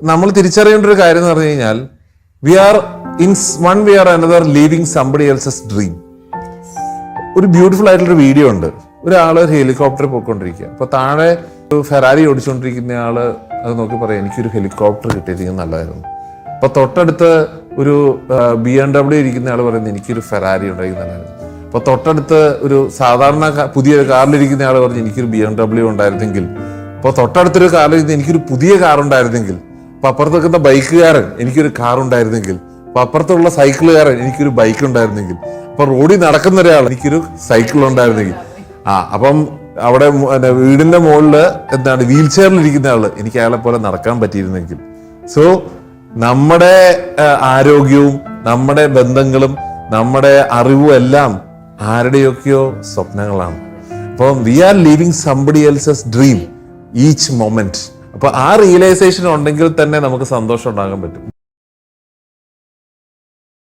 നമ്മൾ തിരിച്ചറിയേണ്ട ഒരു കാര്യം എന്ന് പറഞ്ഞു കഴിഞ്ഞാൽ we are in one way or another living somebody else's dream. ഒരു ബ്യൂട്ടിഫുൾ ആയിട്ടുള്ളൊരു വീഡിയോ ഉണ്ട്. ഒരാള് ഹെലികോപ്റ്ററിൽ പോയിക്കൊണ്ടിരിക്കുക. അപ്പൊ താഴെ ഫെറാരി ഓടിച്ചുകൊണ്ടിരിക്കുന്ന ആള് അത് നോക്കി പറയാം, എനിക്കൊരു ഹെലികോപ്റ്റർ കിട്ടിയിരിക്കുന്നത് നല്ലതായിരുന്നു. അപ്പൊ തൊട്ടടുത്ത് ഒരു BMW ഇരിക്കുന്ന ആള് പറയുന്നത് എനിക്കൊരു ഫെറാരി ഉണ്ടായിരുന്നതായിരുന്നു. അപ്പൊ തൊട്ടടുത്ത് ഒരു സാധാരണ പുതിയ കാറിലിരിക്കുന്ന ആള് പറഞ്ഞു എനിക്കൊരു BMW ഉണ്ടായിരുന്നെങ്കിൽ. അപ്പൊ തൊട്ടടുത്തൊരു കാറിലിരുന്ന് എനിക്കൊരു പുതിയ കാർ ഉണ്ടായിരുന്നെങ്കിൽ. അപ്പൊ അപ്പുറത്ത് നിൽക്കുന്ന ബൈക്കുകാരൻ എനിക്കൊരു കാർ ഉണ്ടായിരുന്നെങ്കിൽ. അപ്പൊ അപ്പുറത്തുള്ള സൈക്കിളുകാരൻ എനിക്കൊരു ബൈക്ക് ഉണ്ടായിരുന്നെങ്കിൽ. അപ്പൊ റോഡിൽ നടക്കുന്ന ഒരാൾ എനിക്കൊരു സൈക്കിൾ ഉണ്ടായിരുന്നെങ്കിൽ. അപ്പം അവിടെ വീടിന്റെ മുകളില് എന്താണ് വീൽ ചെയറിൽ ഇരിക്കുന്ന ആള് എനിക്ക് അയാളെ പോലെ നടക്കാൻ പറ്റിയിരുന്നെങ്കിൽ. സോ നമ്മുടെ ആരോഗ്യവും നമ്മുടെ ബന്ധങ്ങളും നമ്മുടെ അറിവും എല്ലാം ആരുടെയൊക്കെയോ സ്വപ്നങ്ങളാണ്. അപ്പം we are living somebody else's dream each moment. അപ്പൊ ആ റിയലൈസേഷൻ ഉണ്ടെങ്കിൽ തന്നെ നമുക്ക് സന്തോഷം ഉണ്ടാകാൻ പറ്റും.